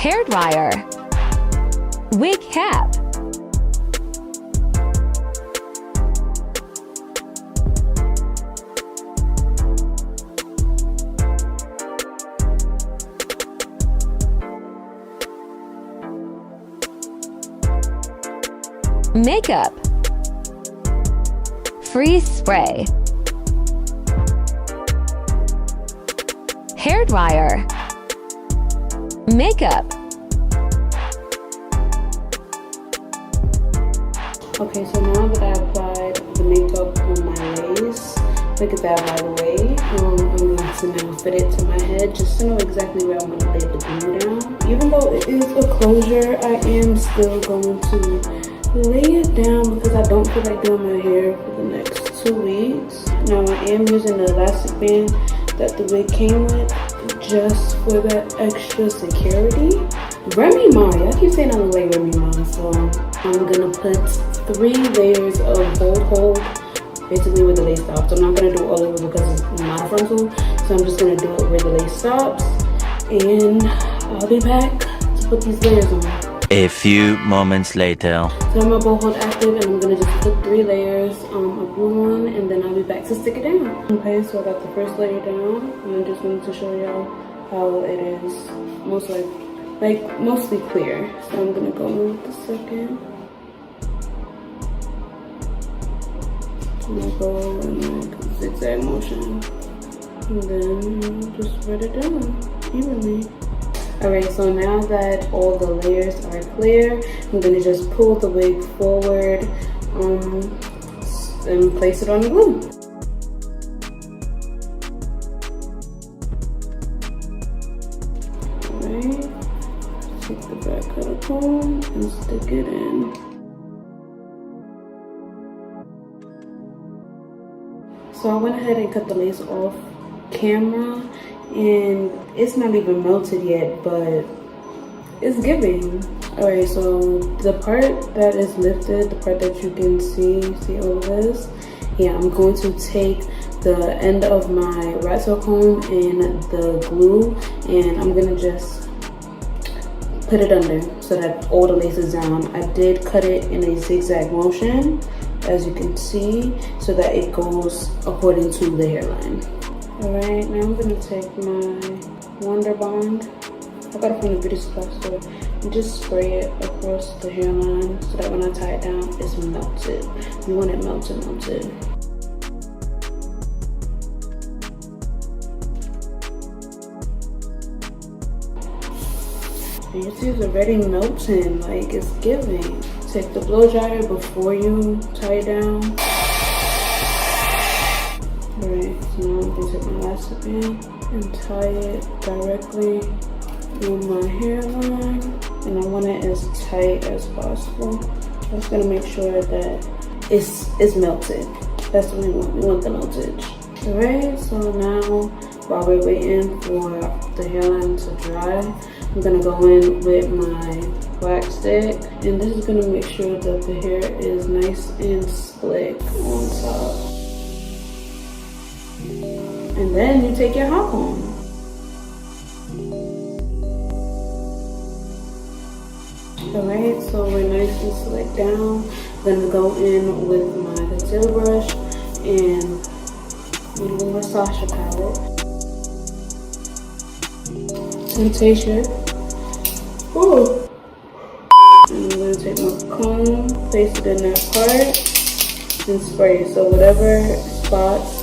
hair dryer, wig cap, makeup, freeze spray, hair dryer, makeup. Okay, so now that I applied the makeup on my lace, look at that, by the way. I'm going to now fit it to my head just to know exactly where I'm going to lay the glue down. Even though it is a closure, I am still going to lay it down because I don't feel like doing my hair for the next 2 weeks. Now I am using the elastic band that the wig came with just for that extra security. Remy Ma, I keep saying I look like Remy Ma, so I'm gonna put 3 layers of bold hold basically where the lace stops. I'm not gonna do it all over because it's not a frontal, so I'm just gonna do it where the lace stops, and I'll be back to put these layers on. A few moments later. So I'm gonna bold hold active, and I'm gonna just put 3 layers of glue on, and then I'll be back to stick it down. Okay, so I got the first layer down, and I just wanted to show y'all how it is mostly clear. So I'm gonna go in with the second. I'm gonna go in like a zigzag motion, and then just spread it down evenly. Alright, so now that all the layers are clear, I'm going to just pull the wig forward and place it on the glue. Alright, take the back of the comb and stick it in. So I went ahead and cut the lace off camera, and it's not even melted yet, but it's giving. Alright, so the part that is lifted, the part that you can see all of this, yeah, I'm going to take the end of my rat tail comb and the glue, and I'm gonna just put it under so that all the lace is down. I did cut it in a zigzag motion, as you can see, so that it goes according to the hairline. Alright, now I'm going to take my Wonder Bond, I got it from the Beauty Supply store, and just spray it across the hairline so that when I tie it down, it's melted. You want it melted. And you see it's already melting, like it's giving. Take the blow dryer before you tie it down. Alright, so now I'm going to take my elastic band and tie it directly on my hairline, and I want it as tight as possible. I'm just going to make sure that it's melted. That's what we want. We want the meltage. Alright, so now while we're waiting for the hairline to dry, I'm going to go in with my wax stick, and this is going to make sure that the hair is nice and slick on top. And then you take your hot comb. Alright, so we're nice and slick down. I'm gonna go in with my concealer brush and a Luvme Series palette. Temptation. Ooh. And I'm gonna take my comb, place it in that part, and spray it. So whatever spots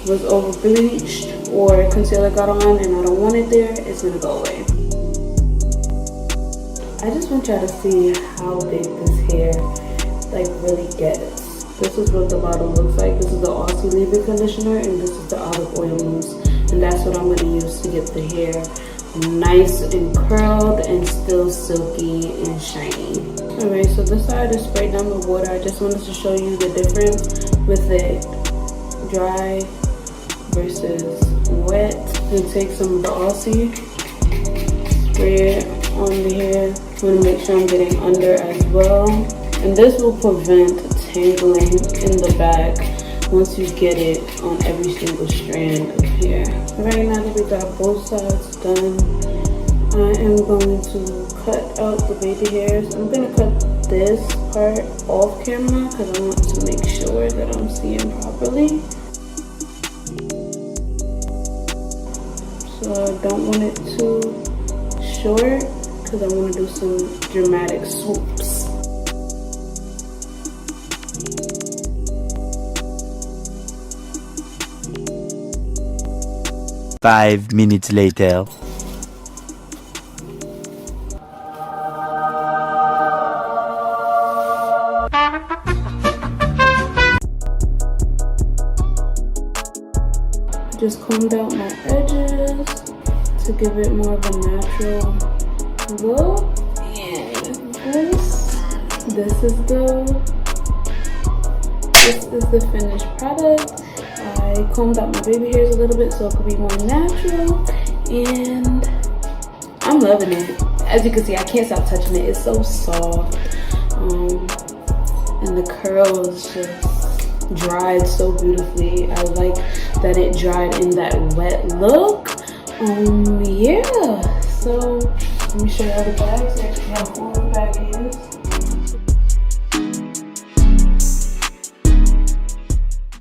was over bleached or concealer got on and I don't want it there, it's gonna go away. I just want y'all to see how big this hair really gets. This is what the bottle looks like. This is the Aussie leave-in conditioner, and this is the olive oil mousse, and that's what I'm gonna use to get the hair nice and curled and still silky and shiny. Alright, so this side is sprayed down with water. I just wanted to show you the difference with it dry versus wet. And take some of the Aussie, spray it on the hair. I'm going to make sure I'm getting under as well. And this will prevent tangling in the back once you get it on every single strand of hair. Right now that we got both sides done, I am going to cut out the baby hairs. I'm going to cut this part off camera because I want to make sure that I'm seeing properly. So I don't want it too short because I want to do some dramatic swoops. Five minutes later. Just combed out my edges to give it more of a natural look. And this is the finished product. I combed out my baby hairs a little bit so it could be more natural, and I'm loving it. As you can see, I can't stop touching it. It's so soft, and the curls just dried so beautifully. I like that it dried in that wet look. Yeah, so let me show you all the bags. I actually have 4 bag is.